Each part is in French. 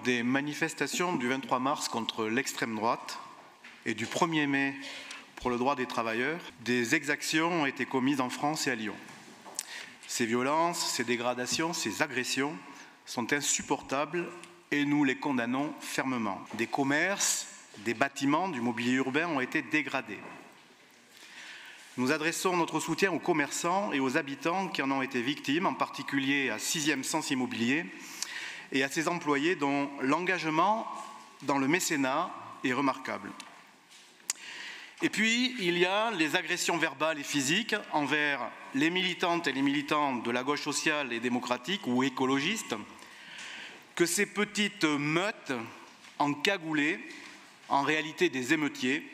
des manifestations du 23 mars contre l'extrême droite et du 1er mai pour le droit des travailleurs, des exactions ont été commises en France et à Lyon. Ces violences, ces dégradations, ces agressions sont insupportables et nous les condamnons fermement. Des commerces, des bâtiments, du mobilier urbain ont été dégradés. Nous adressons notre soutien aux commerçants et aux habitants qui en ont été victimes, en particulier à 6e Sens Immobilier et à ses employés dont l'engagement dans le mécénat est remarquable. Et puis, il y a les agressions verbales et physiques envers les militantes et les militants de la gauche sociale et démocratique ou écologiste, que ces petites meutes encagoulées, en réalité des émeutiers,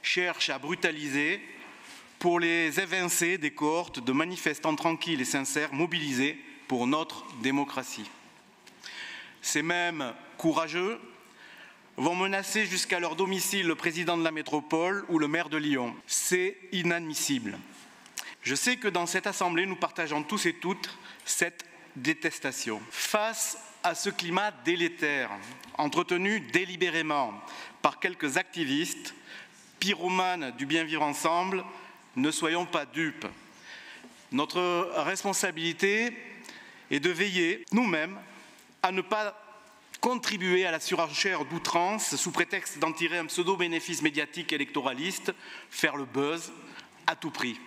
cherchent à brutaliser pour les évincer des cohortes de manifestants tranquilles et sincères mobilisés pour notre démocratie. Ces mêmes courageux vont menacer jusqu'à leur domicile le président de la métropole ou le maire de Lyon. C'est inadmissible. Je sais que dans cette assemblée, nous partageons tous et toutes cette détestation. Face à ce climat délétère, entretenu délibérément par quelques activistes, pyromanes du bien vivre ensemble, ne soyons pas dupes. Notre responsabilité est de veiller, nous-mêmes, à ne pas contribuer à la surenchère d'outrance sous prétexte d'en tirer un pseudo-bénéfice médiatique électoraliste, faire le buzz à tout prix.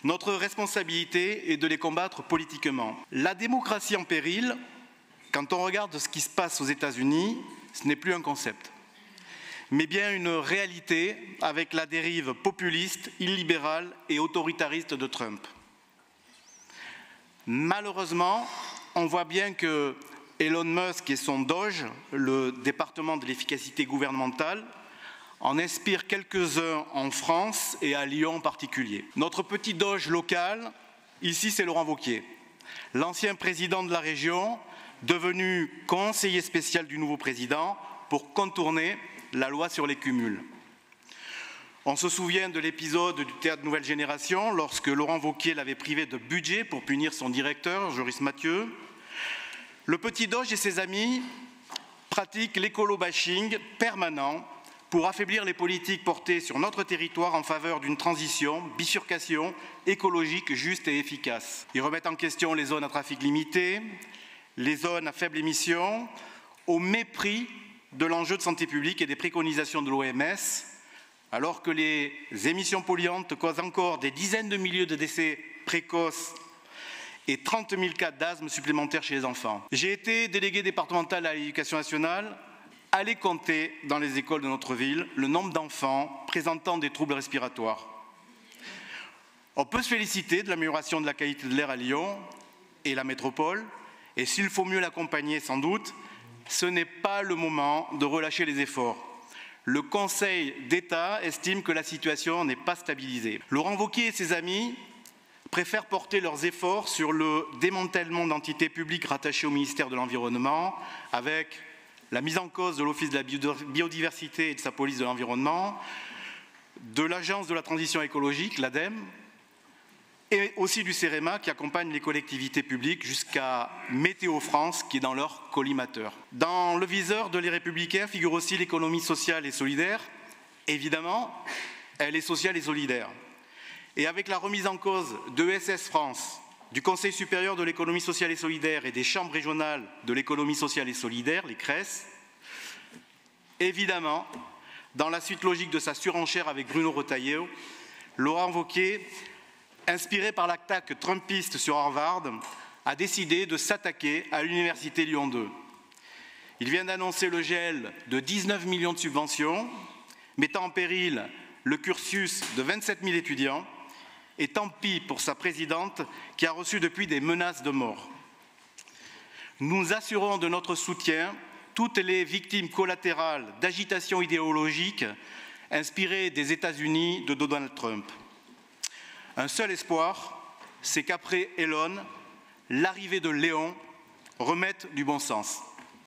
Notre responsabilité est de les combattre politiquement. La démocratie en péril, quand on regarde ce qui se passe aux États-Unis, ce n'est plus un concept, mais bien une réalité avec la dérive populiste, illibérale et autoritariste de Trump. Malheureusement, on voit bien que Elon Musk et son Doge, le département de l'efficacité gouvernementale, en inspirent quelques-uns en France et à Lyon en particulier. Notre petit Doge local, ici c'est Laurent Wauquiez, l'ancien président de la région, devenu conseiller spécial du nouveau président pour contourner la loi sur les cumuls. On se souvient de l'épisode du Théâtre Nouvelle Génération lorsque Laurent Wauquiez l'avait privé de budget pour punir son directeur, Joris Mathieu. Le petit Doge et ses amis pratiquent l'écolo-bashing permanent pour affaiblir les politiques portées sur notre territoire en faveur d'une transition, bifurcation écologique juste et efficace. Ils remettent en question les zones à trafic limité, les zones à faible émission, au mépris de l'enjeu de santé publique et des préconisations de l'OMS, alors que les émissions polluantes causent encore des dizaines de milliers de décès précoces et 30 000 cas d'asthme supplémentaires chez les enfants. J'ai été délégué départemental à l'éducation nationale. Allez compter dans les écoles de notre ville le nombre d'enfants présentant des troubles respiratoires. On peut se féliciter de l'amélioration de la qualité de l'air à Lyon et la métropole, et s'il faut mieux l'accompagner sans doute, ce n'est pas le moment de relâcher les efforts. Le Conseil d'État estime que la situation n'est pas stabilisée. Laurent Wauquiez et ses amis préfèrent porter leurs efforts sur le démantèlement d'entités publiques rattachées au ministère de l'Environnement, avec la mise en cause de l'Office de la biodiversité et de sa police de l'environnement, de l'Agence de la transition écologique, l'ADEME, et aussi du CEREMA qui accompagne les collectivités publiques jusqu'à Météo France qui est dans leur collimateur. Dans le viseur de Les Républicains figure aussi l'économie sociale et solidaire. Évidemment, elle est sociale et solidaire. Et avec la remise en cause de ESS France, du Conseil supérieur de l'économie sociale et solidaire et des chambres régionales de l'économie sociale et solidaire, les CRES, évidemment, dans la suite logique de sa surenchère avec Bruno Retailleau, Laurent Wauquiez, inspiré par l'attaque trumpiste sur Harvard, a décidé de s'attaquer à l'université Lyon 2. Il vient d'annoncer le gel de 19 millions de subventions, mettant en péril le cursus de 27 000 étudiants, et tant pis pour sa présidente qui a reçu depuis des menaces de mort. Nous assurons de notre soutien toutes les victimes collatérales d'agitation idéologique inspirée des États-Unis de Donald Trump. Un seul espoir, c'est qu'après Elon, l'arrivée de Léon remette du bon sens.